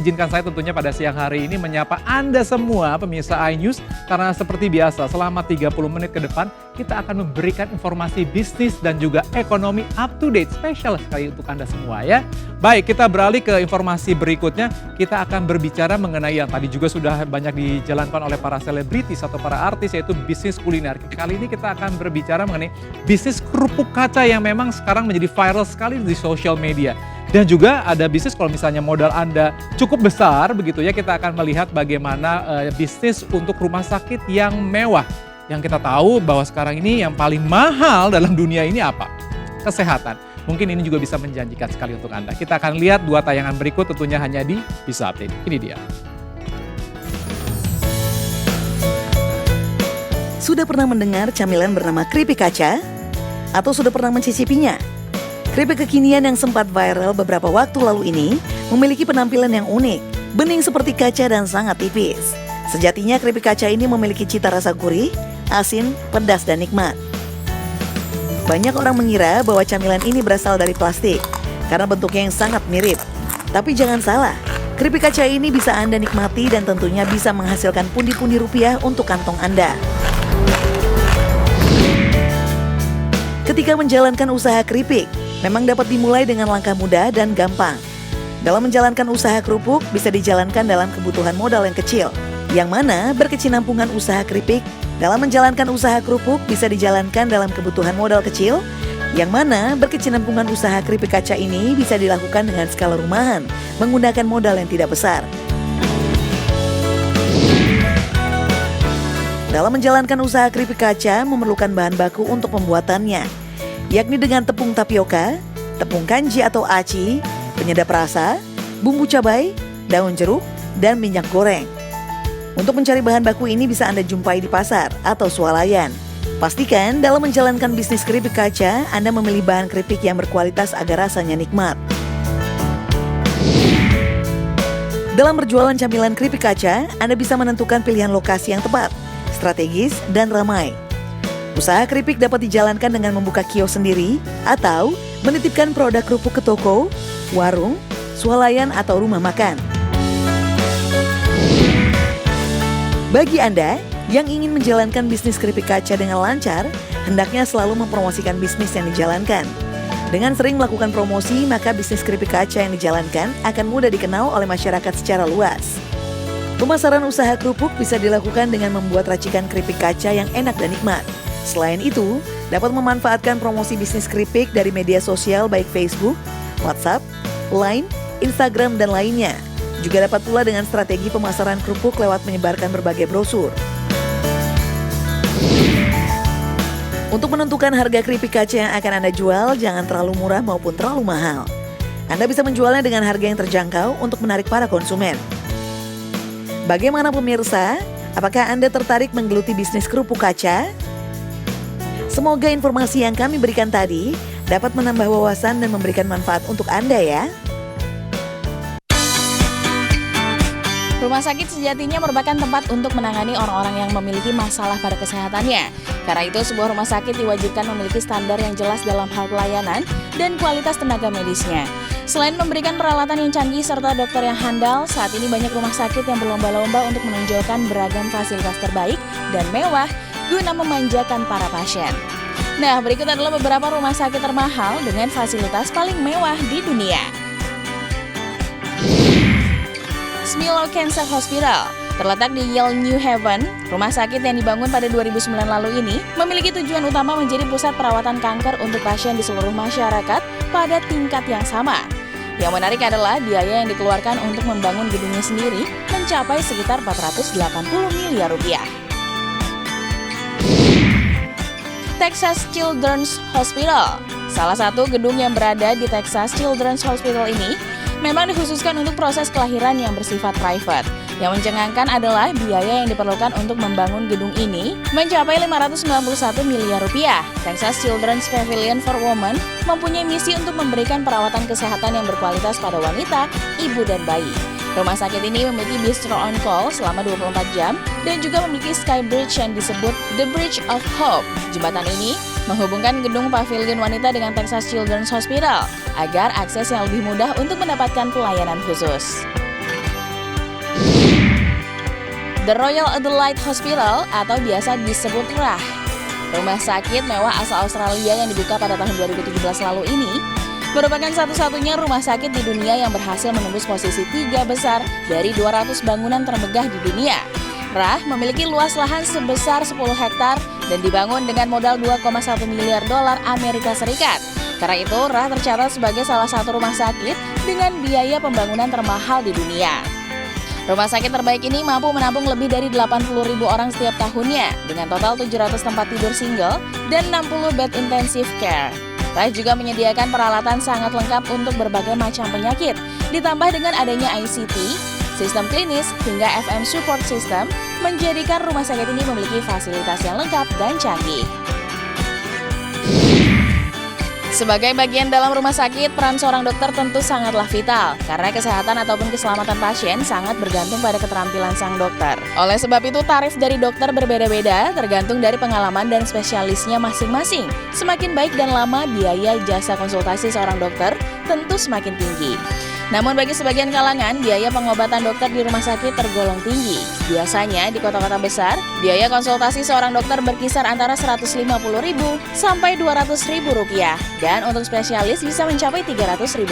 izinkan saya tentunya pada siang hari ini menyapa Anda semua pemirsa iNews. Karena seperti biasa selama 30 menit ke depan kita akan memberikan informasi bisnis dan juga ekonomi up to date. Spesial sekali untuk Anda semua ya. Baik, kita beralih ke informasi berikutnya. Kita akan berbicara mengenai yang tadi juga sudah banyak dijalankan oleh para selebritis atau para artis, yaitu bisnis kuliner. Kali ini kita akan berbicara mengenai bisnis kerupuk kaca yang memang sekarang menjadi viral sekali di sosial media. Dan juga ada bisnis kalau misalnya modal Anda cukup besar begitu ya, kita akan melihat bagaimana bisnis untuk rumah sakit yang mewah. Yang kita tahu bahwa sekarang ini yang paling mahal dalam dunia ini apa? Kesehatan. Mungkin ini juga bisa menjanjikan sekali untuk Anda. Kita akan lihat 2 tayangan berikut tentunya hanya di Bisa Update. Ini dia. Sudah pernah mendengar camilan bernama keripik kaca? Atau sudah pernah mencicipinya? Keripik kekinian yang sempat viral beberapa waktu lalu ini memiliki penampilan yang unik, bening seperti kaca dan sangat tipis. Sejatinya keripik kaca ini memiliki cita rasa gurih, asin, pedas, dan nikmat. Banyak orang mengira bahwa camilan ini berasal dari plastik karena bentuknya yang sangat mirip. Tapi jangan salah, keripik kaca ini bisa Anda nikmati dan tentunya bisa menghasilkan pundi-pundi rupiah untuk kantong Anda. Ketika menjalankan usaha keripik, memang dapat dimulai dengan langkah mudah dan gampang. Dalam menjalankan usaha kerupuk bisa dijalankan dalam kebutuhan modal yang kecil, yang mana berkesinambungan usaha keripik. Dalam menjalankan usaha kerupuk bisa dijalankan dalam kebutuhan modal kecil, yang mana berkesinambungan usaha keripik kaca ini bisa dilakukan dengan skala rumahan, menggunakan modal yang tidak besar. Dalam menjalankan usaha keripik kaca memerlukan bahan baku untuk pembuatannya, yakni dengan tepung tapioka, tepung kanji atau aci, penyedap rasa, bumbu cabai, daun jeruk, dan minyak goreng. Untuk mencari bahan baku ini bisa Anda jumpai di pasar atau swalayan. Pastikan dalam menjalankan bisnis keripik kaca, Anda memilih bahan keripik yang berkualitas agar rasanya nikmat. Dalam berjualan camilan keripik kaca, Anda bisa menentukan pilihan lokasi yang tepat, strategis, dan ramai. Usaha keripik dapat dijalankan dengan membuka kios sendiri atau menitipkan produk kerupuk ke toko, warung, swalayan, atau rumah makan. Bagi Anda yang ingin menjalankan bisnis keripik kaca dengan lancar, hendaknya selalu mempromosikan bisnis yang dijalankan. Dengan sering melakukan promosi, maka bisnis keripik kaca yang dijalankan akan mudah dikenal oleh masyarakat secara luas. Pemasaran usaha kerupuk bisa dilakukan dengan membuat racikan keripik kaca yang enak dan nikmat. Selain itu, dapat memanfaatkan promosi bisnis keripik dari media sosial baik Facebook, WhatsApp, Line, Instagram, dan lainnya. Juga dapat pula dengan strategi pemasaran kerupuk lewat menyebarkan berbagai brosur. Untuk menentukan harga keripik kaca yang akan Anda jual, jangan terlalu murah maupun terlalu mahal. Anda bisa menjualnya dengan harga yang terjangkau untuk menarik para konsumen. Bagaimana pemirsa? Apakah Anda tertarik menggeluti bisnis kerupuk kaca? Semoga informasi yang kami berikan tadi dapat menambah wawasan dan memberikan manfaat untuk Anda ya. Rumah sakit sejatinya merupakan tempat untuk menangani orang-orang yang memiliki masalah pada kesehatannya. Karena itu, sebuah rumah sakit diwajibkan memiliki standar yang jelas dalam hal pelayanan dan kualitas tenaga medisnya. Selain memberikan peralatan yang canggih serta dokter yang handal, saat ini banyak rumah sakit yang berlomba-lomba untuk menonjolkan beragam fasilitas terbaik dan mewah guna memanjakan para pasien. Nah, berikut adalah beberapa rumah sakit termahal dengan fasilitas paling mewah di dunia. Smilow Cancer Hospital terletak di Yale New Haven. Rumah sakit yang dibangun pada 2009 lalu ini memiliki tujuan utama menjadi pusat perawatan kanker untuk pasien di seluruh masyarakat pada tingkat yang sama. Yang menarik adalah biaya yang dikeluarkan untuk membangun gedungnya sendiri mencapai sekitar 480 miliar rupiah. Texas Children's Hospital. Salah satu gedung yang berada di Texas Children's Hospital ini memang dikhususkan untuk proses kelahiran yang bersifat private. Yang mencengangkan adalah biaya yang diperlukan untuk membangun gedung ini mencapai 591 miliar rupiah. Texas Children's Pavilion for Women mempunyai misi untuk memberikan perawatan kesehatan yang berkualitas pada wanita, ibu, dan bayi. Rumah sakit ini memiliki bistro on call selama 24 jam dan juga memiliki sky bridge yang disebut The Bridge of Hope. Jembatan ini menghubungkan gedung pavilion wanita dengan Texas Children's Hospital agar akses yang lebih mudah untuk mendapatkan pelayanan khusus. The Royal Adelaide Hospital atau biasa disebut RAH. Rumah sakit mewah asal Australia yang dibuka pada tahun 2017 lalu ini merupakan satu-satunya rumah sakit di dunia yang berhasil menembus posisi 3 besar dari 200 bangunan termegah di dunia. RAH memiliki luas lahan sebesar 10 hektar dan dibangun dengan modal 2,1 miliar dolar Amerika Serikat. Karena itu, RAH tercatat sebagai salah satu rumah sakit dengan biaya pembangunan termahal di dunia. Rumah sakit terbaik ini mampu menampung lebih dari 80.000 orang setiap tahunnya dengan total 700 tempat tidur single dan 60 bed intensive care. RAH juga menyediakan peralatan sangat lengkap untuk berbagai macam penyakit, ditambah dengan adanya ICT, sistem klinis, hingga FM support system, menjadikan rumah sakit ini memiliki fasilitas yang lengkap dan canggih. Sebagai bagian dalam rumah sakit, peran seorang dokter tentu sangatlah vital, karena kesehatan ataupun keselamatan pasien sangat bergantung pada keterampilan sang dokter. Oleh sebab itu, tarif dari dokter berbeda-beda, tergantung dari pengalaman dan spesialisnya masing-masing. Semakin baik dan lama, biaya jasa konsultasi seorang dokter tentu semakin tinggi. Namun bagi sebagian kalangan, biaya pengobatan dokter di rumah sakit tergolong tinggi. Biasanya di kota-kota besar, biaya konsultasi seorang dokter berkisar antara Rp150.000 sampai Rp200.000 dan untuk spesialis bisa mencapai Rp300.000.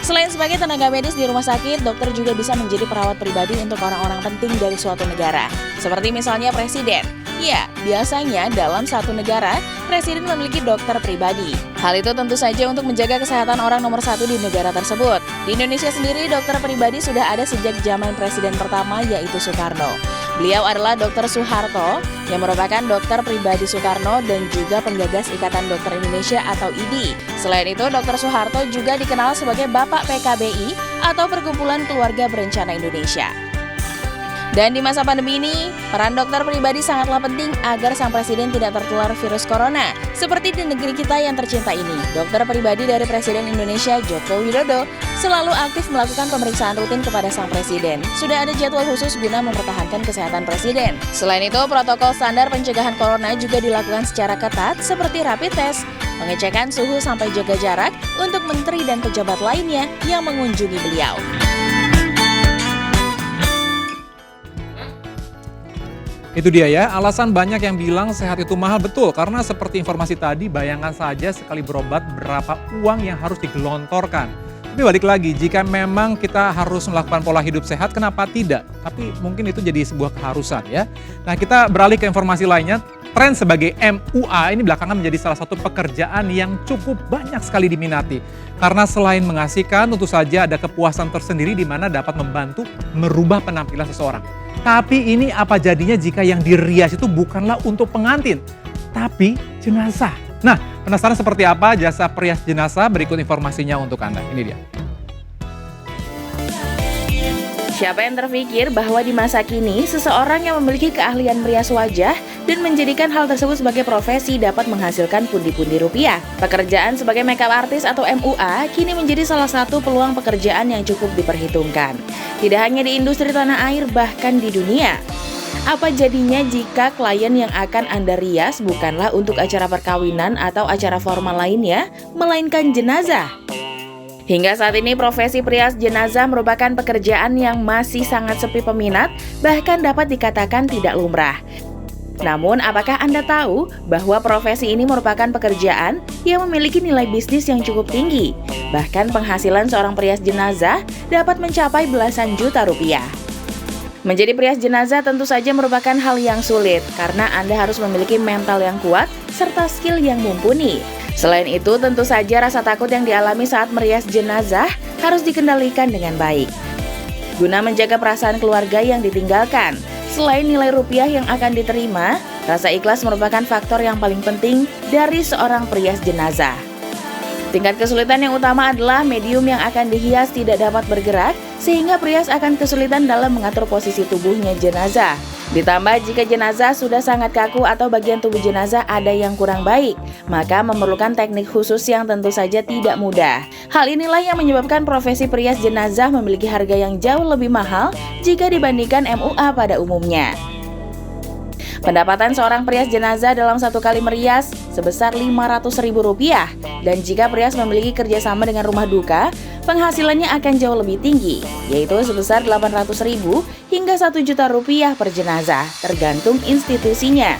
Selain sebagai tenaga medis di rumah sakit, dokter juga bisa menjadi perawat pribadi untuk orang-orang penting dari suatu negara, seperti misalnya presiden. Ya, biasanya dalam satu negara, presiden memiliki dokter pribadi. Hal itu tentu saja untuk menjaga kesehatan orang nomor satu di negara tersebut. Di Indonesia sendiri, dokter pribadi sudah ada sejak zaman presiden pertama, yaitu Soekarno. Beliau adalah Dr. Soeharto, yang merupakan dokter pribadi Soekarno dan juga penggagas Ikatan Dokter Indonesia atau IDI. Selain itu, Dr. Soeharto juga dikenal sebagai Bapak PKBI atau Perkumpulan Keluarga Berencana Indonesia. Dan di masa pandemi ini, peran dokter pribadi sangatlah penting agar sang presiden tidak tertular virus corona. Seperti di negeri kita yang tercinta ini, dokter pribadi dari Presiden Indonesia Joko Widodo selalu aktif melakukan pemeriksaan rutin kepada sang presiden. Sudah ada jadwal khusus guna mempertahankan kesehatan presiden. Selain itu, protokol standar pencegahan corona juga dilakukan secara ketat seperti rapid test, pengecekan suhu sampai jaga jarak untuk menteri dan pejabat lainnya yang mengunjungi beliau. Itu dia ya, alasan banyak yang bilang sehat itu mahal, betul. Karena seperti informasi tadi, bayangkan saja sekali berobat berapa uang yang harus digelontorkan. Tapi balik lagi, jika memang kita harus melakukan pola hidup sehat, kenapa tidak? Tapi mungkin itu jadi sebuah keharusan ya. Nah, kita beralih ke informasi lainnya. Tren sebagai MUA ini belakangan menjadi salah satu pekerjaan yang cukup banyak sekali diminati. Karena selain mengasihkan, tentu saja ada kepuasan tersendiri di mana dapat membantu merubah penampilan seseorang. Tapi ini apa jadinya jika yang dirias itu bukanlah untuk pengantin, tapi jenazah. Nah, penasaran seperti apa jasa perias jenazah? Berikut informasinya untuk Anda. Ini dia. Siapa yang terpikir bahwa di masa kini, seseorang yang memiliki keahlian merias wajah dan menjadikan hal tersebut sebagai profesi dapat menghasilkan pundi-pundi rupiah. Pekerjaan sebagai makeup artist atau MUA kini menjadi salah satu peluang pekerjaan yang cukup diperhitungkan. Tidak hanya di industri tanah air, bahkan di dunia. Apa jadinya jika klien yang akan Anda rias bukanlah untuk acara perkawinan atau acara formal lainnya, melainkan jenazah? Hingga saat ini profesi perias jenazah merupakan pekerjaan yang masih sangat sepi peminat, bahkan dapat dikatakan tidak lumrah. Namun, apakah Anda tahu bahwa profesi ini merupakan pekerjaan yang memiliki nilai bisnis yang cukup tinggi? Bahkan penghasilan seorang perias jenazah dapat mencapai belasan juta rupiah. Menjadi perias jenazah tentu saja merupakan hal yang sulit, karena Anda harus memiliki mental yang kuat serta skill yang mumpuni. Selain itu, tentu saja rasa takut yang dialami saat merias jenazah harus dikendalikan dengan baik. Guna menjaga perasaan keluarga yang ditinggalkan, selain nilai rupiah yang akan diterima, rasa ikhlas merupakan faktor yang paling penting dari seorang perias jenazah. Tingkat kesulitan yang utama adalah medium yang akan dihias tidak dapat bergerak, sehingga perias akan kesulitan dalam mengatur posisi tubuhnya jenazah. Ditambah jika jenazah sudah sangat kaku atau bagian tubuh jenazah ada yang kurang baik, maka memerlukan teknik khusus yang tentu saja tidak mudah. Hal inilah yang menyebabkan profesi perias jenazah memiliki harga yang jauh lebih mahal jika dibandingkan MUA pada umumnya. Pendapatan seorang perias jenazah dalam satu kali merias sebesar Rp500.000. Dan jika Prias memiliki kerjasama dengan rumah duka, penghasilannya akan jauh lebih tinggi, yaitu sebesar Rp800.000 hingga Rp1.000.000 per jenazah, tergantung institusinya.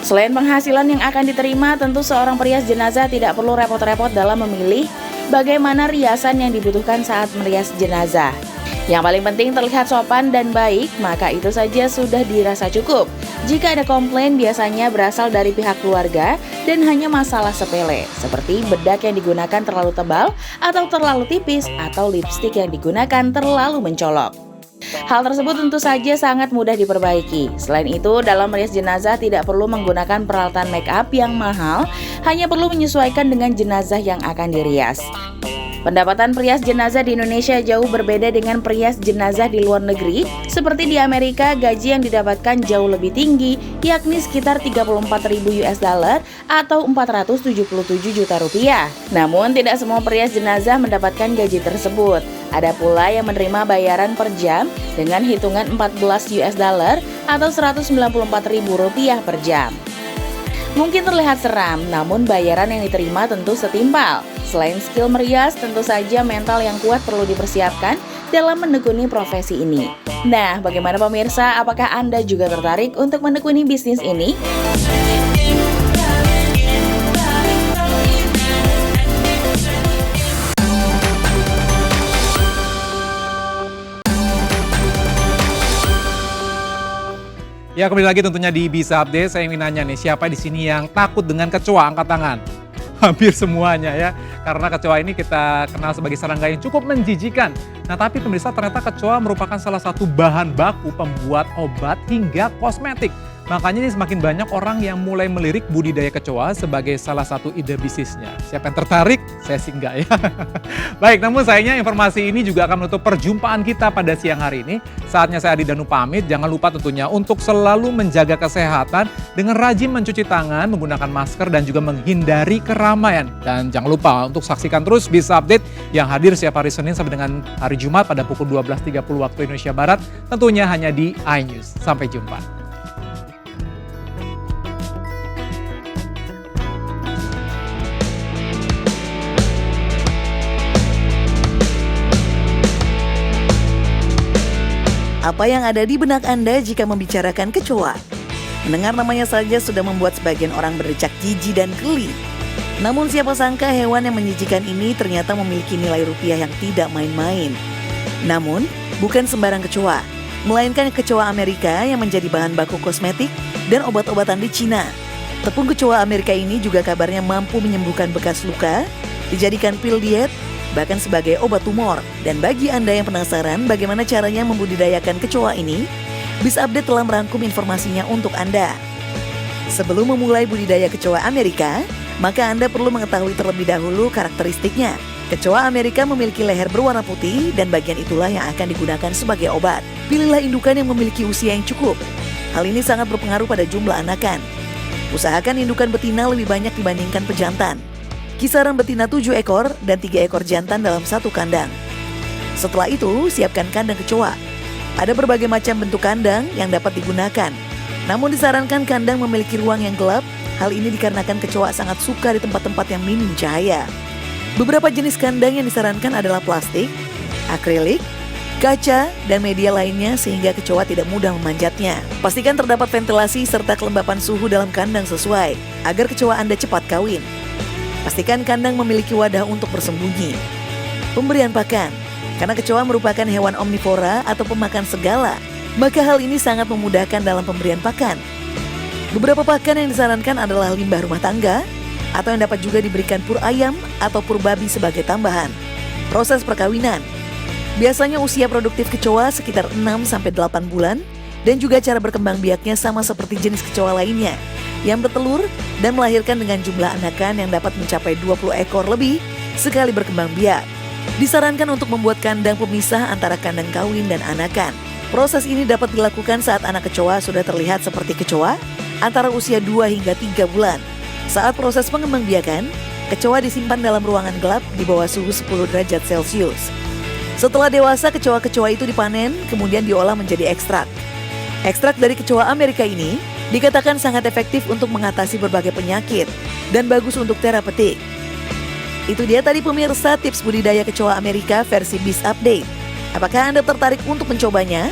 Selain penghasilan yang akan diterima, tentu seorang perias jenazah tidak perlu repot-repot dalam memilih bagaimana riasan yang dibutuhkan saat merias jenazah. Yang paling penting terlihat sopan dan baik, maka itu saja sudah dirasa cukup. Jika ada komplain biasanya berasal dari pihak keluarga dan hanya masalah sepele, seperti bedak yang digunakan terlalu tebal atau terlalu tipis, atau lipstik yang digunakan terlalu mencolok. Hal tersebut tentu saja sangat mudah diperbaiki. Selain itu, dalam merias jenazah tidak perlu menggunakan peralatan make up yang mahal, hanya perlu menyesuaikan dengan jenazah yang akan dirias. Pendapatan perias jenazah di Indonesia jauh berbeda dengan perias jenazah di luar negeri. Seperti di Amerika, gaji yang didapatkan jauh lebih tinggi, yakni sekitar $34.000 atau Rp477 juta. Namun, tidak semua perias jenazah mendapatkan gaji tersebut. Ada pula yang menerima bayaran per jam dengan hitungan $14 atau Rp194.000 per jam. Mungkin terlihat seram, namun bayaran yang diterima tentu setimpal. Selain skill merias, tentu saja mental yang kuat perlu dipersiapkan dalam menekuni profesi ini. Nah, bagaimana pemirsa? Apakah Anda juga tertarik untuk menekuni bisnis ini? Ya, kembali lagi tentunya di Bisa Update. Saya ingin nanya nih, siapa di sini yang takut dengan kecoa? Angkat tangan. Hampir semuanya ya, karena kecoa ini kita kenal sebagai serangga yang cukup menjijikan. Nah, tapi pemirsa, ternyata kecoa merupakan salah satu bahan baku pembuat obat hingga kosmetik. Makanya ini semakin banyak orang yang mulai melirik budidaya kecoa sebagai salah satu ide bisnisnya. Siapa yang tertarik? Saya sih enggak ya. Baik, namun sayangnya informasi ini juga akan menutup perjumpaan kita pada siang hari ini. Saatnya saya Adi Danu pamit. Jangan lupa tentunya untuk selalu menjaga kesehatan dengan rajin mencuci tangan, menggunakan masker, dan juga menghindari keramaian. Dan jangan lupa untuk saksikan terus Bisa Update yang hadir setiap hari Senin sampai dengan hari Jumat pada pukul 12.30 waktu Indonesia Barat. Tentunya hanya di iNews. Sampai jumpa. Apa yang ada di benak Anda jika membicarakan kecoa? Mendengar namanya saja sudah membuat sebagian orang berdecak jijik dan geli. Namun siapa sangka hewan yang menjijikan ini ternyata memiliki nilai rupiah yang tidak main-main. Namun, bukan sembarang kecoa, melainkan kecoa Amerika yang menjadi bahan baku kosmetik dan obat-obatan di Cina. Tepung kecoa Amerika ini juga kabarnya mampu menyembuhkan bekas luka, dijadikan pil diet, bahkan sebagai obat tumor. Dan bagi Anda yang penasaran bagaimana caranya membudidayakan kecoa ini, Bisa Update telah merangkum informasinya untuk Anda. Sebelum memulai budidaya kecoa Amerika, maka Anda perlu mengetahui terlebih dahulu karakteristiknya. Kecoa Amerika memiliki leher berwarna putih dan bagian itulah yang akan digunakan sebagai obat. Pilihlah indukan yang memiliki usia yang cukup. Hal ini sangat berpengaruh pada jumlah anakan. Usahakan indukan betina lebih banyak dibandingkan pejantan. Kisaran betina 7 ekor dan 3 ekor jantan dalam satu kandang. Setelah itu, siapkan kandang kecoa. Ada berbagai macam bentuk kandang yang dapat digunakan. Namun disarankan kandang memiliki ruang yang gelap. Hal ini dikarenakan kecoa sangat suka di tempat-tempat yang minim cahaya. Beberapa jenis kandang yang disarankan adalah plastik, akrilik, kaca, dan media lainnya sehingga kecoa tidak mudah memanjatnya. Pastikan terdapat ventilasi serta kelembapan suhu dalam kandang sesuai agar kecoa Anda cepat kawin. Pastikan kandang memiliki wadah untuk bersembunyi. Pemberian pakan. Karena kecoa merupakan hewan omnivora atau pemakan segala, maka hal ini sangat memudahkan dalam pemberian pakan. Beberapa pakan yang disarankan adalah limbah rumah tangga, atau yang dapat juga diberikan pur ayam atau pur babi sebagai tambahan. Proses perkawinan. Biasanya usia produktif kecoa sekitar 6-8 bulan, dan juga cara berkembang biaknya sama seperti jenis kecoa lainnya, yang bertelur dan melahirkan dengan jumlah anakan yang dapat mencapai 20 ekor lebih sekali berkembang biak. Disarankan untuk membuat kandang pemisah antara kandang kawin dan anakan. Proses ini dapat dilakukan saat anak kecoa sudah terlihat seperti kecoa antara usia 2 hingga 3 bulan. Saat proses pengembangbiakan, kecoa disimpan dalam ruangan gelap di bawah suhu 10 derajat Celcius. Setelah dewasa, kecoa-kecoa itu dipanen, kemudian diolah menjadi ekstrak. Ekstrak dari kecoa Amerika ini Dikatakan sangat efektif untuk mengatasi berbagai penyakit dan bagus untuk terapeutik. Itu dia tadi pemirsa tips budidaya kecoa Amerika versi Biz Update. Apakah Anda tertarik untuk mencobanya?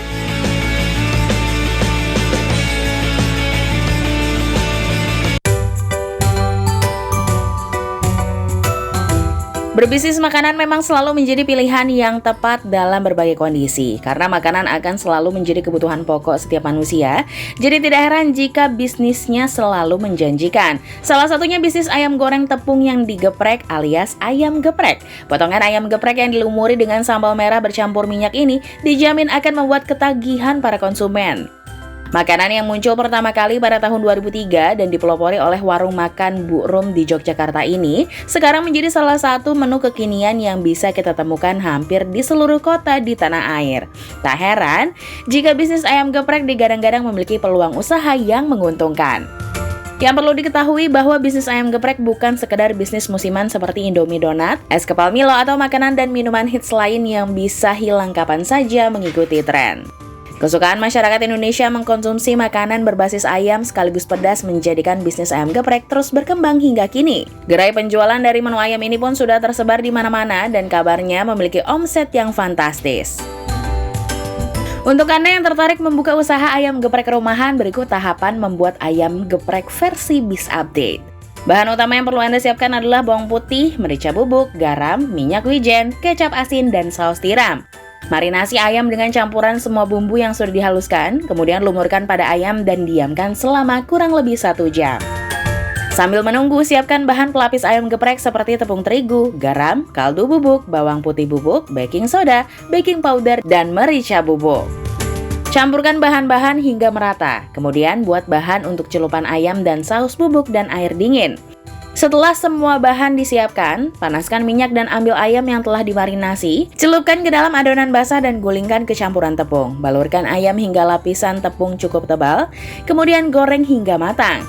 Berbisnis makanan memang selalu menjadi pilihan yang tepat dalam berbagai kondisi, karena makanan akan selalu menjadi kebutuhan pokok setiap manusia. Jadi tidak heran jika bisnisnya selalu menjanjikan. Salah satunya bisnis ayam goreng tepung yang digeprek alias ayam geprek. Potongan ayam geprek yang dilumuri dengan sambal merah bercampur minyak ini dijamin akan membuat ketagihan para konsumen. Makanan yang muncul pertama kali pada tahun 2003 dan dipelopori oleh warung makan Bu Rum di Yogyakarta ini sekarang menjadi salah satu menu kekinian yang bisa kita temukan hampir di seluruh kota di tanah air. Tak heran jika bisnis ayam geprek digadang-gadang memiliki peluang usaha yang menguntungkan. Yang perlu diketahui bahwa bisnis ayam geprek bukan sekedar bisnis musiman seperti Indomie Donat, es kepal Milo atau makanan dan minuman hits lain yang bisa hilang kapan saja mengikuti tren. Kesukaan masyarakat Indonesia mengkonsumsi makanan berbasis ayam sekaligus pedas menjadikan bisnis ayam geprek terus berkembang hingga kini. Gerai penjualan dari menu ayam ini pun sudah tersebar di mana-mana dan kabarnya memiliki omset yang fantastis. Untuk Anda yang tertarik membuka usaha ayam geprek rumahan, berikut tahapan membuat ayam geprek versi Biz Update. Bahan utama yang perlu Anda siapkan adalah bawang putih, merica bubuk, garam, minyak wijen, kecap asin, dan saus tiram. Marinasi ayam dengan campuran semua bumbu yang sudah dihaluskan, kemudian lumurkan pada ayam dan diamkan selama kurang lebih 1 jam. Sambil menunggu, siapkan bahan pelapis ayam geprek seperti tepung terigu, garam, kaldu bubuk, bawang putih bubuk, baking soda, baking powder, dan merica bubuk. Campurkan bahan-bahan hingga merata, kemudian buat bahan untuk celupan ayam dan saus bubuk dan air dingin. Setelah semua bahan disiapkan, panaskan minyak dan ambil ayam yang telah dimarinasi, celupkan ke dalam adonan basah dan gulingkan ke campuran tepung. Balurkan ayam hingga lapisan tepung cukup tebal, kemudian goreng hingga matang.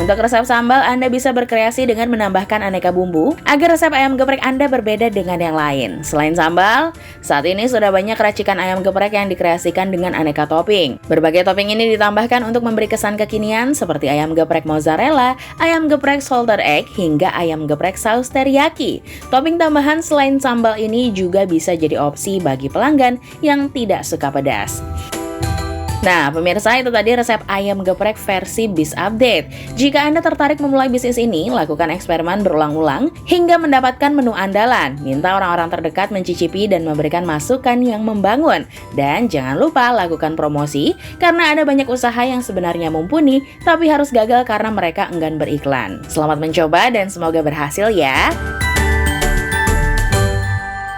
Untuk resep sambal, Anda bisa berkreasi dengan menambahkan aneka bumbu agar resep ayam geprek Anda berbeda dengan yang lain. Selain sambal, saat ini sudah banyak racikan ayam geprek yang dikreasikan dengan aneka topping. Berbagai topping ini ditambahkan untuk memberi kesan kekinian seperti ayam geprek mozzarella, ayam geprek salted egg, hingga ayam geprek saus teriyaki. Topping tambahan selain sambal ini juga bisa jadi opsi bagi pelanggan yang tidak suka pedas. Nah, pemirsa, itu tadi resep ayam geprek versi Biz Update. Jika Anda tertarik memulai bisnis ini, lakukan eksperimen berulang-ulang hingga mendapatkan menu andalan. Minta orang-orang terdekat mencicipi dan memberikan masukan yang membangun. Dan jangan lupa lakukan promosi, karena ada banyak usaha yang sebenarnya mumpuni, tapi harus gagal karena mereka enggan beriklan. Selamat mencoba dan semoga berhasil ya!